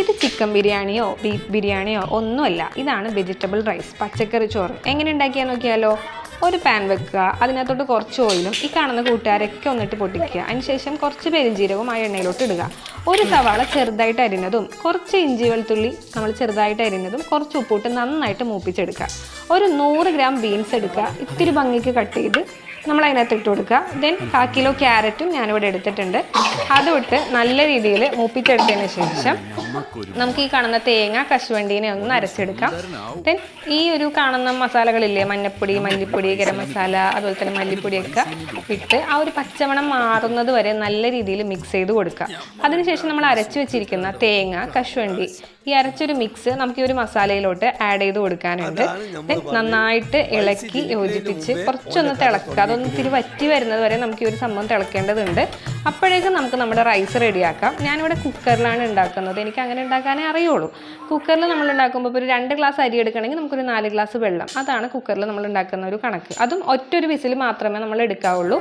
ഇത് ചിക്കൻ ബിരിയാണിയോ ബീഫ് ബിരിയാണിയോ ഒന്നുമല്ല. ഇതാണ് വെജിറ്റബിൾ റൈസ്, പച്ചക്കറി ചോറ്. എങ്ങനെ ഉണ്ടാക്കിയാൽ നോക്കിയാലോ? ഒരു പാൻ വെക്കുക, അതിനകത്തോട്ട് കുറച്ച് ഓയിലും ഈ കാണുന്ന കൂട്ടുകാരൊക്കെ ഒന്നിട്ട് പൊട്ടിക്കുക. അതിനുശേഷം കുറച്ച് പെരുംജീരകവും ആ എണ്ണയിലോട്ട് ഇടുക. ഒരു സവാള ചെറുതായിട്ട് അരിഞ്ഞതും കുറച്ച് ഇഞ്ചി വെളുത്തുള്ളി നമ്മൾ ചെറുതായിട്ട് അരിഞ്ഞതും കുറച്ച് ഉപ്പിട്ട് നന്നായിട്ട് മൂപ്പിച്ചെടുക്കുക. ഒരു 100 ഗ്രാം ബീൻസ് എടുക്കുക, ഇത്തിരി ഭംഗിക്ക് കട്ട് ചെയ്ത് നമ്മൾ അതിനകത്ത് ഇട്ട് കൊടുക്കുക. ദെൻ 1 കിലോ ക്യാരറ്റും ഞാനിവിടെ എടുത്തിട്ടുണ്ട്. അതുമിട്ട് നല്ല രീതിയിൽ മൂപ്പിച്ചെടുത്തതിന് ശേഷം നമുക്ക് ഈ കാണുന്ന തേങ്ങ കശുവണ്ടീനെ ഒന്ന് അരച്ചെടുക്കാം. ദെൻ ഈ ഒരു കാണുന്ന മസാലകളില്ലേ, മഞ്ഞപ്പൊടി, മല്ലിപ്പൊടി, ഗരം മസാല, അതുപോലെ തന്നെ മല്ലിപ്പൊടിയൊക്കെ ഇട്ട് ആ ഒരു പച്ചമണം മാറുന്നത് വരെ നല്ല രീതിയിൽ മിക്സ് ചെയ്ത് കൊടുക്കുക. അതിനുശേഷം നമ്മൾ അരച്ചു വെച്ചിരിക്കുന്ന തേങ്ങ, കശുവണ്ടി, ഈ അരച്ചൊരു മിക്സ് നമുക്ക് ഈ ഒരു മസാലയിലോട്ട് ആഡ് ചെയ്ത് കൊടുക്കാനുണ്ട്. നന്നായിട്ട് ഇളക്കി യോജിപ്പിച്ച് കുറച്ചൊന്ന് തിളക്കുക. അതൊന്ന് ഇത്തിരി വറ്റി വരുന്നത് വരെ നമുക്ക് ഈ ഒരു സംഭവം തിളക്കേണ്ടതുണ്ട്. അപ്പോഴേക്കും നമുക്ക് നമ്മുടെ റൈസ് റെഡിയാക്കാം. ഞാനിവിടെ കുക്കറിലാണ് ഉണ്ടാക്കുന്നത്. എനിക്ക് അങ്ങനെ ഉണ്ടാക്കാനേ അറിയുള്ളൂ. കുക്കറിൽ നമ്മൾ ഉണ്ടാക്കുമ്പോൾ ഇപ്പോൾ ഒരു 2 ഗ്ലാസ് അരി എടുക്കണമെങ്കിൽ നമുക്കൊരു 4 ഗ്ലാസ് വെള്ളം, അതാണ് കുക്കറിൽ നമ്മൾ ഉണ്ടാക്കുന്ന ഒരു കണക്ക്. അതും ഒറ്റൊരു വിസിൽ മാത്രമേ നമ്മൾ എടുക്കാവുള്ളൂ.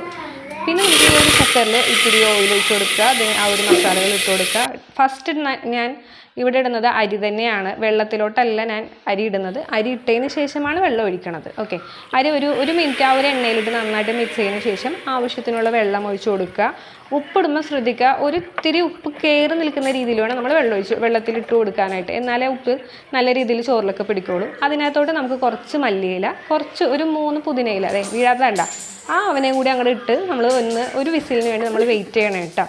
പിന്നെ നമുക്ക് ഈ ഒരു കുക്കറിൽ ഇത്തിരി ഓയിൽ ഒഴിച്ച് കൊടുക്കുക. ആ ഒരു മസാലകൾ ഇട്ട് കൊടുക്കുക. ഫസ്റ്റ് ഞാൻ ഇവിടെ ഇടുന്നത് അരി തന്നെയാണ്, വെള്ളത്തിലോട്ടല്ല ഞാൻ അരി ഇടുന്നത്. അരി ഇട്ടതിന് ശേഷമാണ് വെള്ളം ഒഴിക്കണത്. ഓക്കെ, അരി ഒരു മിനിറ്റ് ആ ഒരു എണ്ണയിലിട്ട് നന്നായിട്ട് മിക്സ് ചെയ്തതിന് ശേഷം ആവശ്യത്തിനുള്ള വെള്ളം ഒഴിച്ച് കൊടുക്കുക. ഉപ്പിടുമ്പോൾ ശ്രദ്ധിക്കുക, ഒരു ഇത്തിരി ഉപ്പ് കയറി നിൽക്കുന്ന രീതിയിൽ വേണം നമ്മൾ വെള്ളത്തിലിട്ട് കൊടുക്കാനായിട്ട്. എന്നാലേ ഉപ്പ് നല്ല രീതിയിൽ ചോറിലൊക്കെ പിടിക്കുള്ളൂ. അതിനകത്തോട്ട് നമുക്ക് കുറച്ച് മല്ലിയില, കുറച്ച് ഒരു 3 പുതിനയില, അതെ വീഴാത്തല്ല, ആ അവനെയും കൂടി അങ്ങോട്ട് ഇട്ട് നമ്മൾ ഒരു വിസിലിന് വേണ്ടി നമ്മൾ വെയിറ്റ് ചെയ്യണം കേട്ടോ.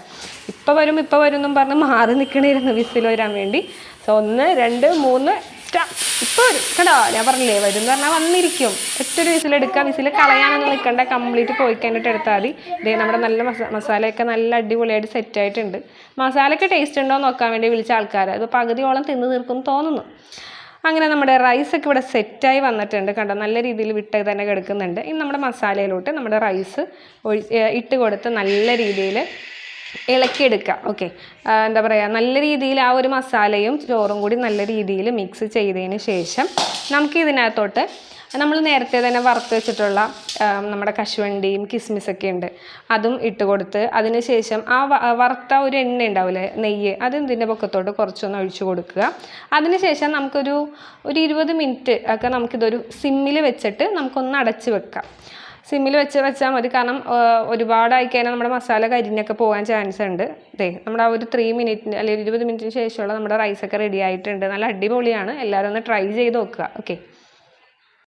ഇപ്പോൾ വരും എന്നും പറഞ്ഞ് മാറി നിൽക്കണമായിരുന്നു വിസിൽ വരാൻ വേണ്ടി. So 1 2 3 start. ഇപ്പോൾ വരും കേട്ടോ, ഞാൻ പറഞ്ഞില്ലേ വരും എന്ന് പറഞ്ഞാൽ വന്നിരിക്കും. ഒറ്റൊരു വിസിലെടുക്കുക. വിസിൽ കളയാനൊന്നും നിൽക്കണ്ട, കംപ്ലീറ്റ് പോയി കഴിഞ്ഞിട്ട് എടുത്താൽ മതി. ഇതേ നമ്മുടെ നല്ല മസാലയൊക്കെ നല്ല അടിപൊളിയായിട്ട് സെറ്റായിട്ടുണ്ട്. മസാലയൊക്കെ ടേസ്റ്റ് ഉണ്ടോ എന്ന് നോക്കാൻ വേണ്ടി വിളിച്ച ആൾക്കാർ അത് പകുതിയോളം തിന്ന് തീർക്കുമെന്ന് തോന്നുന്നു. അങ്ങനെ നമ്മുടെ റൈസൊക്കെ ഇവിടെ സെറ്റായി വന്നിട്ടുണ്ട് കണ്ടോ, നല്ല രീതിയിൽ വിട്ട് തന്നെ കിടക്കുന്നുണ്ട്. ഇനി നമ്മുടെ മസാലയിലോട്ട് നമ്മുടെ റൈസ് ഇട്ട് കൊടുത്ത് നല്ല രീതിയിൽ ഇളക്കിയെടുക്കുക. ഓക്കെ, എന്താ പറയുക, നല്ല രീതിയിൽ ആ ഒരു മസാലയും ചോറും കൂടി നല്ല രീതിയിൽ മിക്സ് ചെയ്തതിന് ശേഷം നമുക്ക് ഇതിനകത്തോട്ട് നമ്മൾ നേരത്തെ തന്നെ വറുത്ത് വെച്ചിട്ടുള്ള നമ്മുടെ കശുവണ്ടിയും കിസ്മിസൊക്കെ ഉണ്ട്, അതും ഇട്ട് കൊടുത്ത് അതിന് ശേഷം ആ വറുത്ത ഒരു എണ്ണ ഉണ്ടാവില്ലേ, നെയ്യ്, അത് ഇതിൻ്റെ പൊക്കത്തോട്ട് കുറച്ചൊന്ന് ഒഴിച്ചു കൊടുക്കുക. അതിന് ശേഷം നമുക്കൊരു 20 മിനിറ്റ് ഒക്കെ നമുക്കിതൊരു സിമ്മിൽ വെച്ചിട്ട് നമുക്കൊന്ന് അടച്ച് വെക്കാം. സിമ്മിൽ വെച്ചാൽ മതി. കാരണം ഒരുപാടായി കഴിഞ്ഞാൽ നമ്മുടെ മസാല കരിഞ്ഞൊക്കെ പോകാൻ ചാൻസ് ഉണ്ട്. നമ്മുടെ ആ ഒരു 3 മിനിറ്റ് അല്ലെങ്കിൽ 20 മിനിറ്റിന് ശേഷമുള്ള നമ്മുടെ റൈസൊക്കെ റെഡി ആയിട്ടുണ്ട്. നല്ല അടിപൊളിയാണ്. എല്ലാവരും ഒന്ന് ട്രൈ ചെയ്ത് നോക്കുക. ഓക്കെ.